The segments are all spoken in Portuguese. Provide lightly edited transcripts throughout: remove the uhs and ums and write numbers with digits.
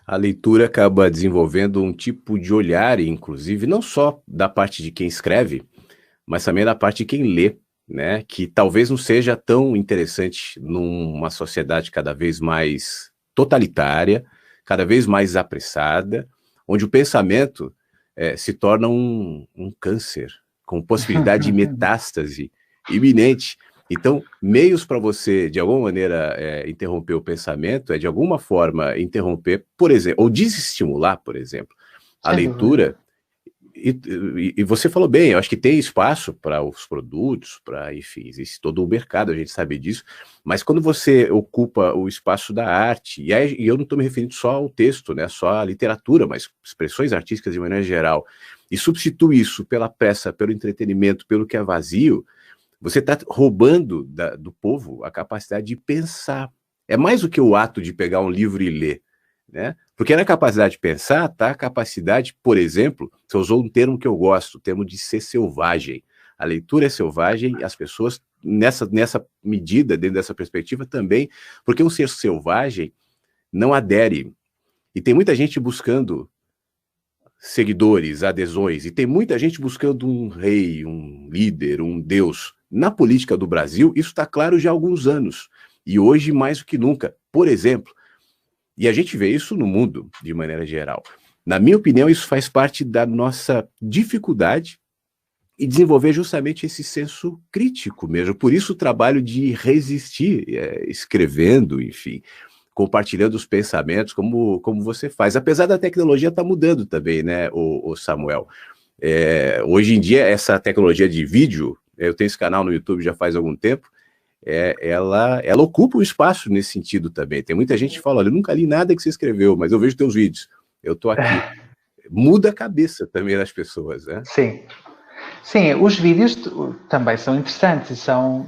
A leitura acaba desenvolvendo um tipo de olhar, inclusive, não só da parte de quem escreve, mas também da parte de quem lê, né? Que talvez não seja tão interessante numa sociedade cada vez mais totalitária, cada vez mais apressada, onde o pensamento se torna um câncer, com possibilidade de metástase iminente. Então, meios para você, de alguma maneira, interromper o pensamento é, de alguma forma, interromper, por exemplo, ou desestimular, por exemplo, a Sem dúvida. leitura. E você falou bem, eu acho que tem espaço para os produtos, para, enfim, existe todo o mercado, a gente sabe disso, mas quando você ocupa o espaço da arte, e eu não estou me referindo só ao texto, né, só à literatura, mas expressões artísticas de maneira geral, e substitui isso pela peça, pelo entretenimento, pelo que é vazio, você está roubando do povo a capacidade de pensar. É mais do que o ato de pegar um livro e ler, né? Porque na capacidade de pensar está a capacidade, por exemplo, você usou um termo que eu gosto, o termo de ser selvagem. A leitura é selvagem e as pessoas, nessa medida, dentro dessa perspectiva também, porque um ser selvagem não adere. E tem muita gente buscando seguidores, adesões, e tem muita gente buscando um rei, um líder, um deus. Na política do Brasil, isso está claro já há alguns anos. E hoje, mais do que nunca. Por exemplo, e a gente vê isso no mundo, de maneira geral. Na minha opinião, isso faz parte da nossa dificuldade e desenvolver justamente esse senso crítico mesmo. Por isso o trabalho de resistir, escrevendo, enfim, compartilhando os pensamentos, como você faz. Apesar da tecnologia estar mudando também, né, o Samuel? Hoje em dia, essa tecnologia de vídeo, eu tenho esse canal no YouTube já faz algum tempo, ela ocupa um espaço nesse sentido também. Tem muita gente que fala, olha, eu nunca li nada que você escreveu, mas eu vejo teus vídeos, eu estou aqui. Muda a cabeça também das pessoas, né? Sim. Sim, os vídeos também são interessantes e são...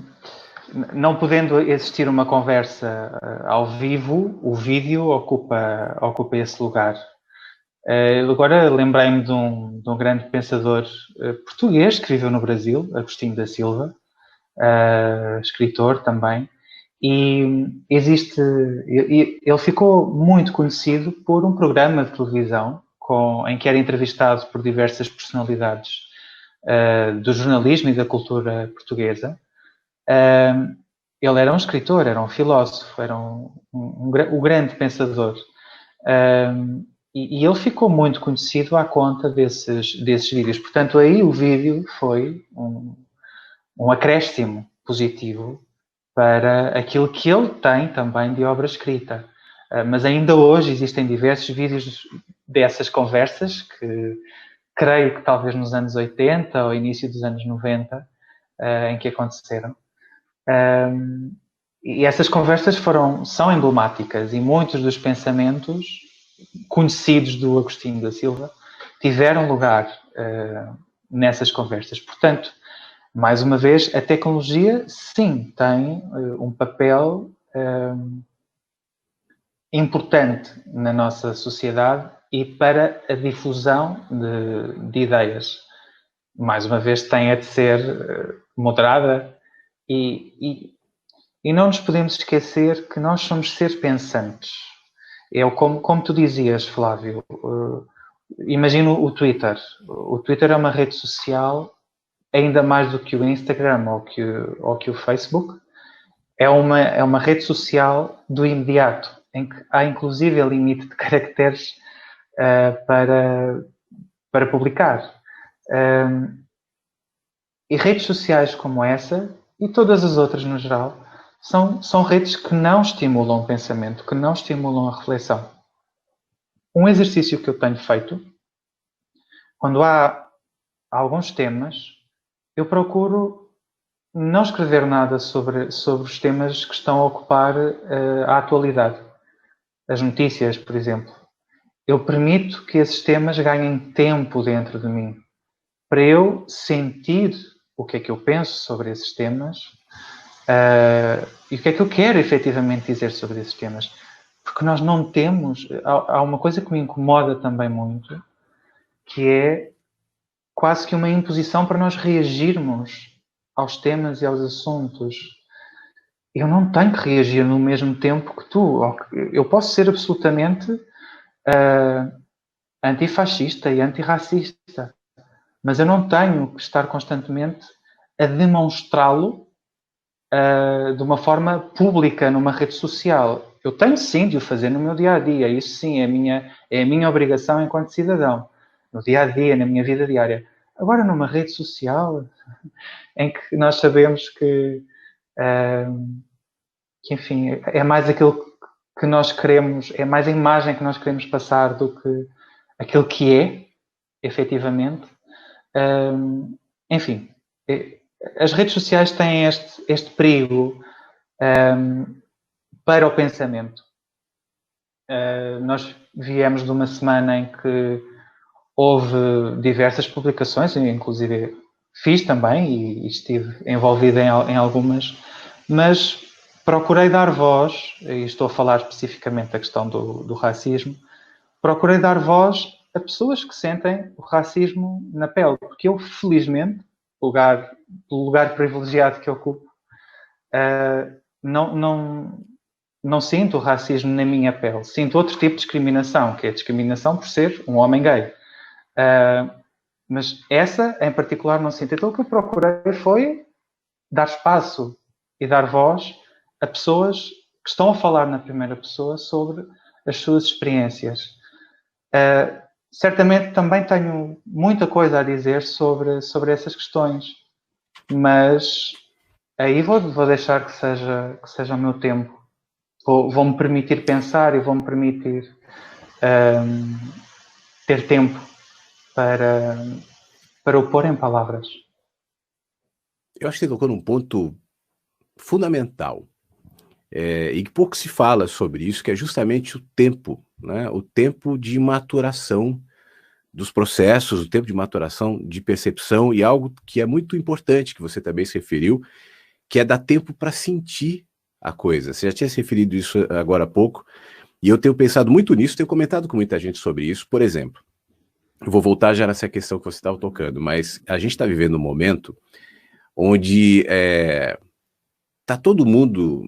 Não podendo existir uma conversa ao vivo, o vídeo ocupa esse lugar. Agora lembrei-me de um grande pensador português que viveu no Brasil, Agostinho da Silva, escritor também, e ele ficou muito conhecido por um programa de televisão em que era entrevistado por diversas personalidades do jornalismo e da cultura portuguesa. Ele era um escritor, era um filósofo, era um grande pensador. E ele ficou muito conhecido à conta desses vídeos. Portanto, aí o vídeo foi um acréscimo positivo para aquilo que ele tem também de obra escrita. Mas ainda hoje existem diversos vídeos dessas conversas que creio que talvez nos anos 80 ou início dos anos 90 em que aconteceram. E essas conversas são emblemáticas e muitos dos pensamentos conhecidos do Agostinho da Silva tiveram lugar nessas conversas. Portanto, mais uma vez, a tecnologia, sim, tem um papel importante na nossa sociedade e para a difusão de ideias. Mais uma vez, tem a de ser moderada e não nos podemos esquecer que nós somos seres pensantes. Como tu dizias, Flávio, imagino o Twitter. O Twitter é uma rede social, ainda mais do que o Instagram ou que o Facebook. É uma rede social do imediato, em que há inclusive limite de caracteres para publicar. E redes sociais como essa, e todas as outras no geral, são redes que não estimulam o pensamento, que não estimulam a reflexão. Um exercício que eu tenho feito, quando há alguns temas, eu procuro não escrever nada sobre os temas que estão a ocupar a atualidade. As notícias, por exemplo. Eu permito que esses temas ganhem tempo dentro de mim, para eu sentir o que é que eu penso sobre esses temas e o que é que eu quero efetivamente dizer sobre esses temas. Porque nós não temos... Há uma coisa que me incomoda também muito, que é quase que uma imposição para nós reagirmos aos temas e aos assuntos. Eu não tenho que reagir no mesmo tempo que tu. Eu posso ser absolutamente antifascista e antirracista, mas eu não tenho que estar constantemente a demonstrá-lo de uma forma pública numa rede social. Eu tenho sim de o fazer no meu dia-a-dia, isso sim é a minha obrigação enquanto cidadão, no dia-a-dia, na minha vida diária. Agora, numa rede social, em que nós sabemos que enfim, é mais aquilo que nós queremos, é mais a imagem que nós queremos passar do que aquilo que é, efetivamente. Enfim, as redes sociais têm este perigo para o pensamento. Nós viemos de uma semana em que houve diversas publicações, inclusive fiz também e estive envolvido em algumas, mas procurei dar voz, e estou a falar especificamente da questão do racismo, procurei dar voz a pessoas que sentem o racismo na pele, porque eu, felizmente, pelo lugar privilegiado que ocupo, não sinto o racismo na minha pele. Sinto outro tipo de discriminação, que é a discriminação por ser um homem gay. Mas essa, em particular, não sinto. Então, o que eu procurei foi dar espaço e dar voz a pessoas que estão a falar na primeira pessoa sobre as suas experiências. Certamente também tenho muita coisa a dizer sobre essas questões, mas aí vou deixar que seja o meu tempo. Vou-me permitir pensar e vou-me permitir ter tempo para o pôr em palavras. Eu acho que você tocou num ponto fundamental, e que pouco se fala sobre isso, que é justamente o tempo, né? O tempo de maturação dos processos, o tempo de maturação de percepção, e algo que é muito importante, que você também se referiu, que é dar tempo para sentir a coisa. Você já tinha se referido isso agora há pouco, e eu tenho pensado muito nisso, tenho comentado com muita gente sobre isso. Por exemplo, eu vou voltar já nessa questão que você estava tocando, mas a gente está vivendo um momento onde está todo mundo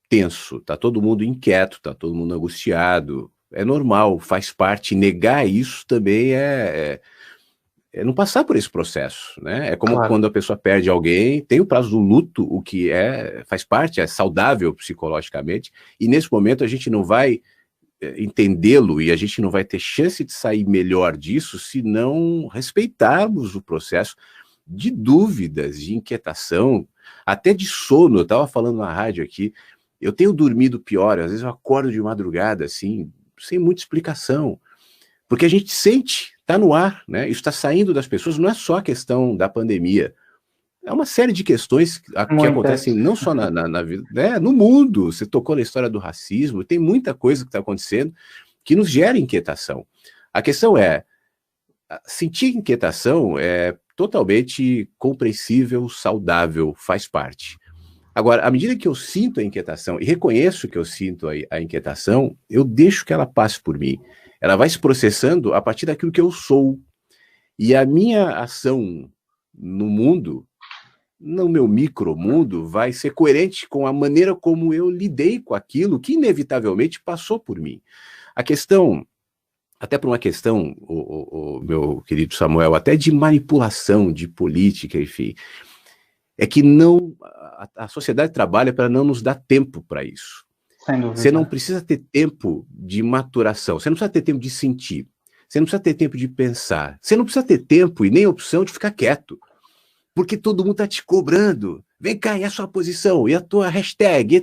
tenso, está todo mundo inquieto, está todo mundo angustiado. É normal, faz parte. Negar isso também é não passar por esse processo, né? É como quando a pessoa perde alguém, tem o prazo do luto, o que faz parte, é saudável psicologicamente, e nesse momento a gente não vai entendê-lo e a gente não vai ter chance de sair melhor disso se não respeitarmos o processo de dúvidas, de inquietação, até de sono. Eu estava falando na rádio aqui, eu tenho dormido pior, às vezes eu acordo de madrugada, assim, sem muita explicação, porque a gente sente, está no ar, né? Isso está saindo das pessoas, não é só a questão da pandemia, é uma série de questões que acontecem não só na vida, né? No mundo. Você tocou na história do racismo, tem muita coisa que está acontecendo que nos gera inquietação. A questão é, sentir inquietação é totalmente compreensível, saudável, faz parte. Agora, à medida que eu sinto a inquietação e reconheço que eu sinto a inquietação, eu deixo que ela passe por mim. Ela vai se processando a partir daquilo que eu sou. E a minha ação no mundo, no meu micromundo, vai ser coerente com a maneira como eu lidei com aquilo que inevitavelmente passou por mim. A questão, até por uma questão, o meu querido Samuel, até de manipulação, de política, enfim, é que a sociedade trabalha para não nos dar tempo para isso. Sem dúvida. Você não precisa ter tempo de maturação, você não precisa ter tempo de sentir, você não precisa ter tempo de pensar, você não precisa ter tempo e nem opção de ficar quieto, porque todo mundo está te cobrando. Vem cá, e a sua posição, e a tua hashtag?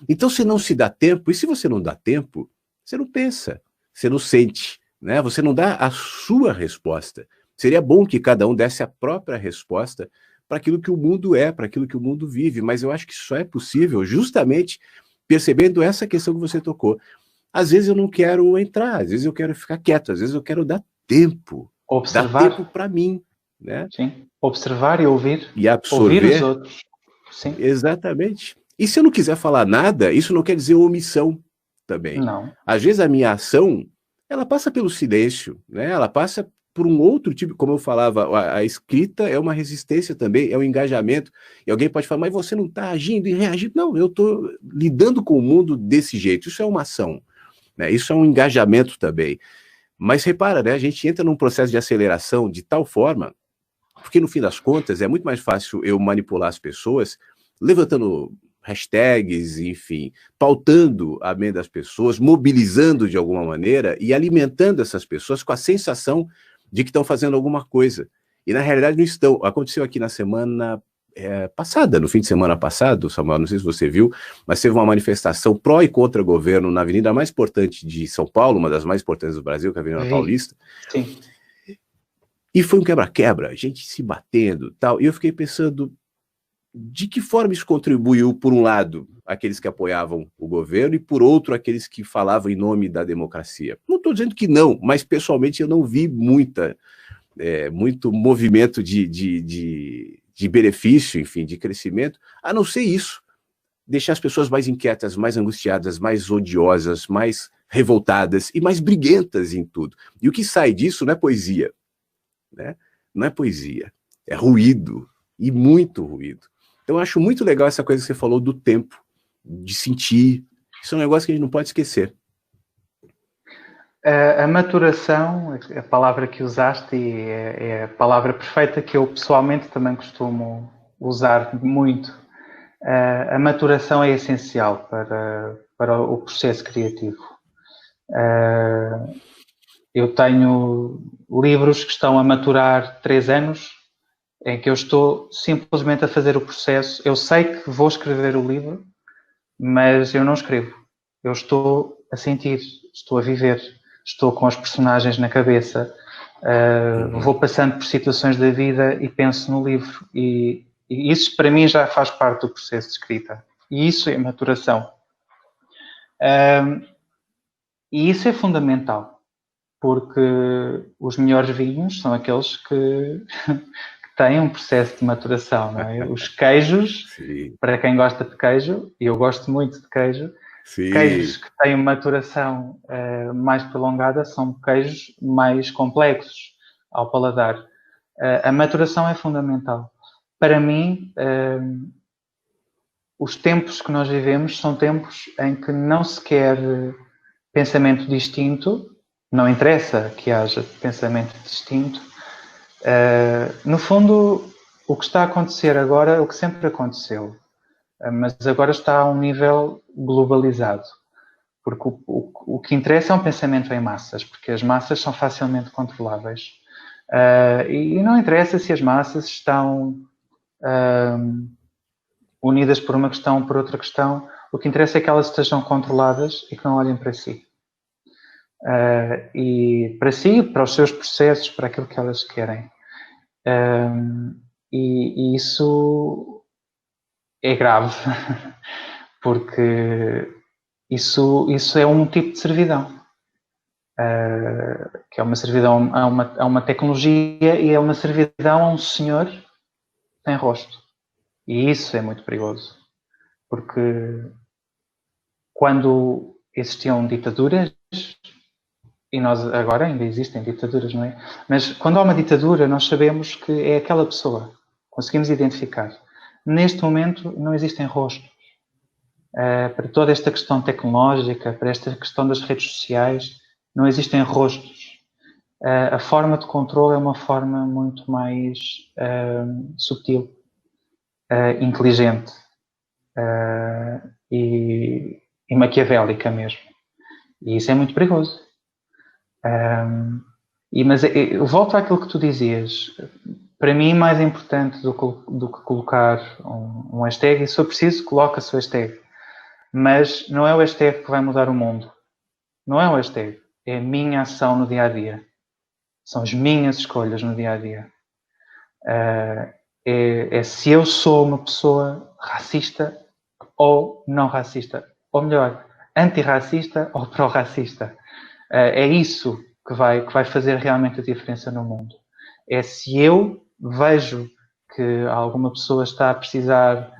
Então você não se dá tempo, e se você não dá tempo, você não pensa, você não sente, né? Você não dá a sua resposta. Seria bom que cada um desse a própria resposta para aquilo que o mundo é, para aquilo que o mundo vive, mas eu acho que só é possível justamente percebendo essa questão que você tocou. Às vezes eu não quero entrar, às vezes eu quero ficar quieto, às vezes eu quero dar tempo. Observar. Dar tempo para mim, né? Sim. Observar e ouvir. E absorver. Ouvir os outros. Sim. Exatamente. E se eu não quiser falar nada, isso não quer dizer omissão também. Não. Às vezes a minha ação, ela passa pelo silêncio, né? Ela passa por um outro tipo, como eu falava, a escrita é uma resistência também, é um engajamento, e alguém pode falar, mas você não está agindo e reagindo. Não, eu estou lidando com o mundo desse jeito, isso é uma ação. né? Isso é um engajamento também. Mas repara, né, a gente entra num processo de aceleração de tal forma, porque no fim das contas é muito mais fácil eu manipular as pessoas levantando hashtags, enfim, pautando a mente das pessoas, mobilizando de alguma maneira e alimentando essas pessoas com a sensação de que estão fazendo alguma coisa. E na realidade não estão. Aconteceu aqui na semana passada, no fim de semana passado, Samuel, não sei se você viu, mas teve uma manifestação pró e contra governo na avenida mais importante de São Paulo, uma das mais importantes do Brasil, que é a Avenida Paulista. Sim. E foi um quebra-quebra, gente se batendo e tal. E eu fiquei pensando, de que forma isso contribuiu, por um lado, aqueles que apoiavam o governo e, por outro, aqueles que falavam em nome da democracia? Não estou dizendo que não, mas pessoalmente eu não vi muito movimento de benefício, enfim, de crescimento, a não ser isso, deixar as pessoas mais inquietas, mais angustiadas, mais odiosas, mais revoltadas e mais briguentas em tudo. E o que sai disso não é poesia, né? Não é poesia, é ruído, e muito ruído. Então eu acho muito legal essa coisa que você falou do tempo, de sentir. Isso é um negócio que a gente não pode esquecer. A maturação, a palavra que usaste, é a palavra perfeita que eu pessoalmente também costumo usar muito. A maturação é essencial para o processo criativo. Eu tenho livros que estão a maturar 3 anos, em que eu estou simplesmente a fazer o processo. Eu sei que vou escrever o livro, mas eu não escrevo. Eu estou a sentir, estou a viver, estou com as personagens na cabeça, vou passando por situações da vida e penso no livro. E isso, para mim, já faz parte do processo de escrita. E isso é maturação. E isso é fundamental, porque os melhores vinhos são aqueles que têm um processo de maturação, não é? Os queijos, sim, para quem gosta de queijo, e eu gosto muito de queijo, sim, queijos que têm uma maturação mais prolongada são queijos mais complexos ao paladar. A maturação é fundamental. Para mim, os tempos que nós vivemos são tempos em que não se quer pensamento distinto, não interessa que haja pensamento distinto. No fundo, o que está a acontecer agora é o que sempre aconteceu, mas agora está a um nível globalizado, porque o que interessa é um pensamento em massas, porque as massas são facilmente controláveis. E não interessa se as massas estão unidas por uma questão ou por outra questão, o que interessa é que elas estejam controladas e que não olhem para si. E para si, para os seus processos, para aquilo que elas querem. E isso é grave, porque isso é um tipo de servidão, que é uma servidão a uma tecnologia e é uma servidão a um senhor sem rosto. E isso é muito perigoso, porque quando existiam ditaduras, e nós agora ainda existem ditaduras, não é? Mas quando há uma ditadura, nós sabemos que é aquela pessoa, conseguimos identificar. Neste momento não existem rostos. Para toda esta questão tecnológica, para esta questão das redes sociais, não existem rostos. A forma de controle é uma forma muito mais sutil, inteligente e maquiavélica mesmo. E isso é muito perigoso. Mas eu volto àquilo que tu dizias. Para mim, mais importante do que colocar um hashtag, e se for preciso, coloca-se o hashtag. Mas não é o hashtag que vai mudar o mundo. Não é o hashtag. É a minha ação no dia-a-dia. São as minhas escolhas no dia-a-dia. É se eu sou uma pessoa racista ou não racista. Ou melhor, antirracista ou pró-racista. É isso que vai fazer realmente a diferença no mundo. É se eu vejo que alguma pessoa está a precisar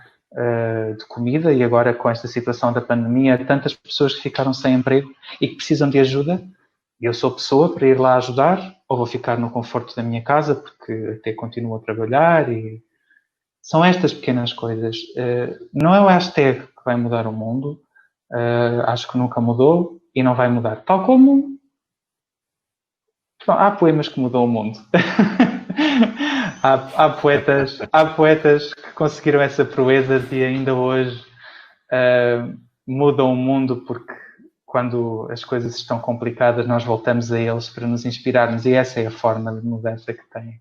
de comida, e agora com esta situação da pandemia, tantas pessoas que ficaram sem emprego e que precisam de ajuda, eu sou pessoa para ir lá ajudar, ou vou ficar no conforto da minha casa porque até continuo a trabalhar. E são estas pequenas coisas. Não é o hashtag que vai mudar o mundo, acho que nunca mudou, e não vai mudar. Tal como há poemas que mudam o mundo. há poetas que conseguiram essa proeza e ainda hoje mudam o mundo, porque quando as coisas estão complicadas nós voltamos a eles para nos inspirarmos, e essa é a forma de mudança que têm